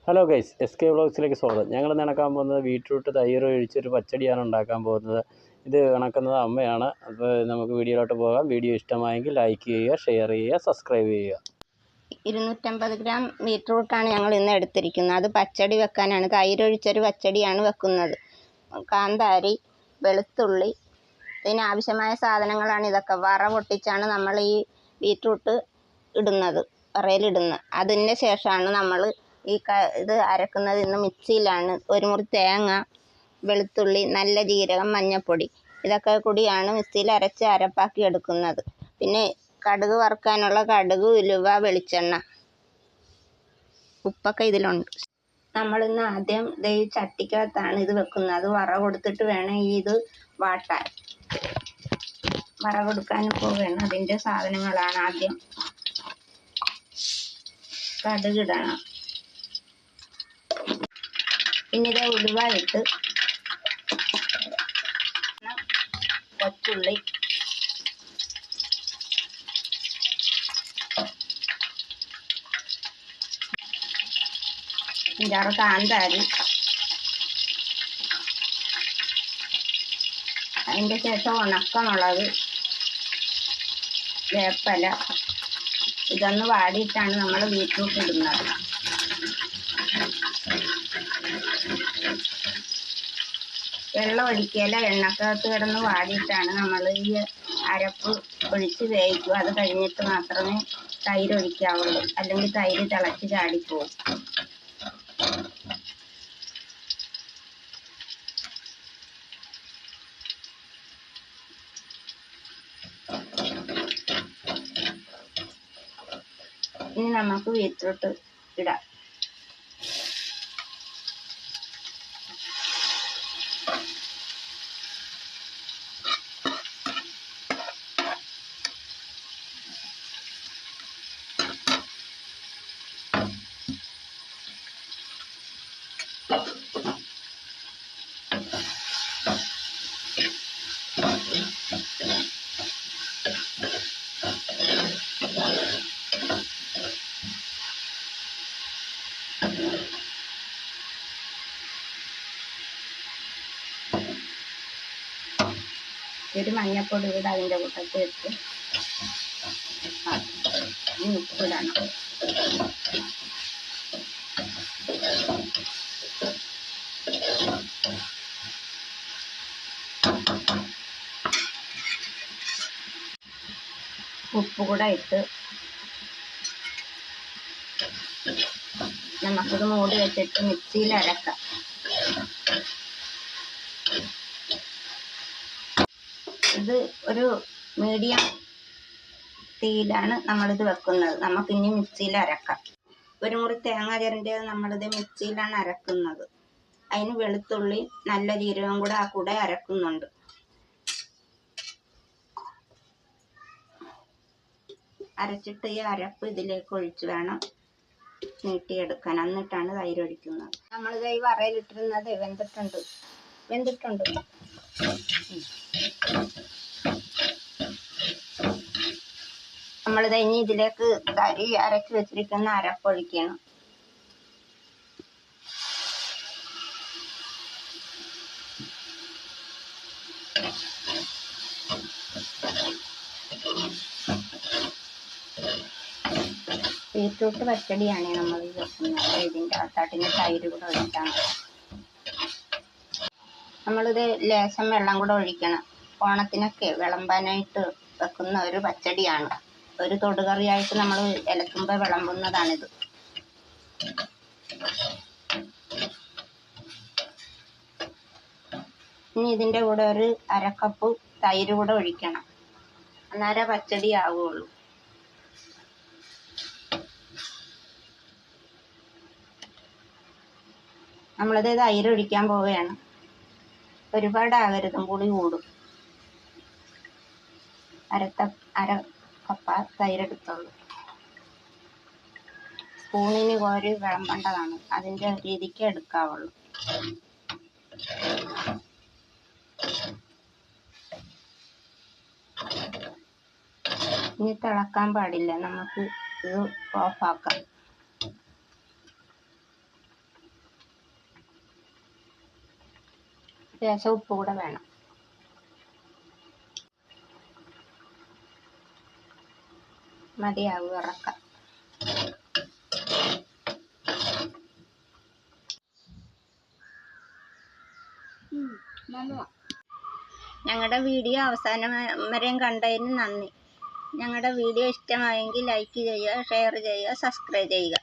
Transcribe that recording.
Hello guys, SK വ്ളോഗ്സിലേക്ക് സ്വാഗതം. ഞങ്ങൾ നടക്കാൻ പോകുന്നത് ബീറ്റ്റൂട്ട് തൈര് ഒഴിച്ചൊരു പച്ചടിയാണ് ഉണ്ടാക്കാൻ പോകുന്നത്. ഇത് കണക്കുന്നത് അമ്മയാണ്. അപ്പോൾ നമുക്ക് വീഡിയോയിലോട്ട് പോകാം. വീഡിയോ ഇഷ്ടമായെങ്കിൽ ലൈക്ക് ചെയ്യുക, ഷെയർ ചെയ്യുക, സബ്സ്ക്രൈബ് ചെയ്യുക. 250 ഗ്രാം ബീറ്റ്റൂട്ടാണ് ഞങ്ങൾ ഇന്ന് എടുത്തിരിക്കുന്നത്. അത് പച്ചടി വെക്കാനാണ്. തൈരൊഴിച്ചൊരു പച്ചടിയാണ് വെക്കുന്നത്. കാന്താരി, വെളുത്തുള്ളി, ഇതിനാവശ്യമായ സാധനങ്ങളാണ് ഇതൊക്കെ. വറ പൊട്ടിച്ചാണ് നമ്മൾ ഈ ബീറ്റ്റൂട്ട് ഇടുന്നത്, വറയിലിടുന്നത്. അതിന് ശേഷമാണ് നമ്മൾ ഇത് അരക്കുന്നത്. ഇന്ന് മിക്സിയിലാണ്. ഒരു മുറി തേങ്ങ, വെളുത്തുള്ളി, നല്ല ജീരകം, മഞ്ഞൾപ്പൊടി, ഇതൊക്കെ കൂടിയാണ് മിക്സിയിൽ അരച്ച് അരപ്പാക്കി എടുക്കുന്നത്. പിന്നെ കടുക് വറുക്കാനുള്ള കടുക്, ഉലുവ, വെളിച്ചെണ്ണ, ഉപ്പൊക്കെ ഇതിലുണ്ട്. നമ്മളിന്ന് ആദ്യം ഈ ചട്ടിക്കകത്താണ് ഇത് വെക്കുന്നത്. അത് വറ കൊടുത്തിട്ട് വേണം ഇത് വാട്ടാൻ. വറ കൊടുക്കാൻ പോവുകയാണ്. അതിൻ്റെ സാധനങ്ങളാണ്. ആദ്യം കടുക് ഇടണം. പിന്നെ ഇത് ഉലുവ ഇട്ട്, കൊച്ചുള്ളി, അഞ്ചാറ് കാന്താരി, അതിൻ്റെ ശേഷം ഉണക്കമുളക്, വേപ്പില. ഇതൊന്ന് വാടിയിട്ടാണ് നമ്മൾ ബീറ്റ്റൂട്ട് ഇടുന്നത്. വെള്ളം ഒഴിക്കുകയില്ല, എണ്ണക്കകത്ത് കിടന്ന് വാടിയിട്ടാണ് നമ്മൾ ഈ അരപ്പ് ഒഴിച്ച് വേവിക്കുക. അത് കഴിഞ്ഞിട്ട് മാത്രമേ തൈര് ഒഴിക്കാവുള്ളൂ, അല്ലെങ്കിൽ തൈര് തിളച്ച് ചാടിപ്പോവും. ഇനി നമുക്ക് ബീറ്റ്റൂട്ട് ഇടാം. ഒരു മഞ്ഞപ്പൊടി കൂടെ അതിൻ്റെ കൂട്ടത്തിൽ ഇട്ട് ഉപ്പിടണം. ഉപ്പ് കൂടെ ഇട്ട് നമുക്കിത് മൂടി വെച്ചിട്ട് മിക്സിയിൽ അരക്കാം. ഇത് ഒരു മീഡിയം തീയിലാണ് നമ്മളിത് വെക്കുന്നത്. നമുക്കിനി മിക്സിയിൽ അരക്കാം. ഒരു മുറി തേങ്ങ ചിരണ്ടിയത് നമ്മളിത് മിക്സിയിലാണ് അരക്കുന്നത്. അതിന് വെളുത്തുള്ളി, നല്ല ജീരകം കൂടെ അരക്കുന്നുണ്ട്. അരച്ചിട്ട് ഈ അരപ്പ് ഇതിലേക്ക് ഒഴിച്ച് വേണം നീട്ടിയെടുക്കാൻ. എന്നിട്ടാണ് തൈര് ഒഴിക്കുന്നത്. നമ്മളിത് ഈ വറയിലിട്ടിരുന്നത് വെന്തിട്ടുണ്ട്. നമ്മളിത് ഇനി ഇതിലേക്ക് തരി അരച്ച് വെച്ചിരിക്കുന്ന അരപ്പൊഴിക്കണം. ബീറ്റ്റൂട്ട് പച്ചടിയാണ് നമ്മൾ വെക്കുന്നത്. ഇതിൻ്റെ അകത്താട്ടിന് തൈര് കൂടെ ഒഴിക്കണം. നമ്മളിത് ലേശം വെള്ളം കൂടെ ഒഴിക്കണം. ഓണത്തിനൊക്കെ വിളമ്പാനായിട്ട് വെക്കുന്ന ഒരു പച്ചടിയാണ്. ഒരു തൊടുകറിയായിട്ട് നമ്മൾ ഇലക്കുമ്പോൾ വിളമ്പുന്നതാണിത്. ഇനി ഇതിൻ്റെ കൂടെ ഒരു അരക്കപ്പ് തൈര് കൂടെ ഒഴിക്കണം. അന്നേരം പച്ചടി ആവുകയുള്ളൂ. നമ്മളിത് തൈര് ഒഴിക്കാൻ പോവുകയാണ്. ഒരുപാടാകരുതും, പുളി കൂടും. അര കപ്പ തൈരെടുത്തുള്ളൂ. സ്പൂണിന് കോരി വിളമ്പേണ്ടതാണ്. അതിൻ്റെ രീതിക്ക് എടുക്കാവുള്ളൂ. ഇനി തിളക്കാൻ പാടില്ല. നമുക്ക് ഇത് ഓഫാക്കാം. ലേശം ഉപ്പ് കൂടെ വേണം. മതിയാവും ഇറക്കാം. ഞങ്ങളുടെ വീഡിയോ അവസാനം വരെയും കണ്ടതിന് നന്ദി. ഞങ്ങളുടെ വീഡിയോ ഇഷ്ടമായെങ്കിൽ ലൈക്ക് ചെയ്യുക, ഷെയർ ചെയ്യുക, സബ്സ്ക്രൈബ് ചെയ്യുക.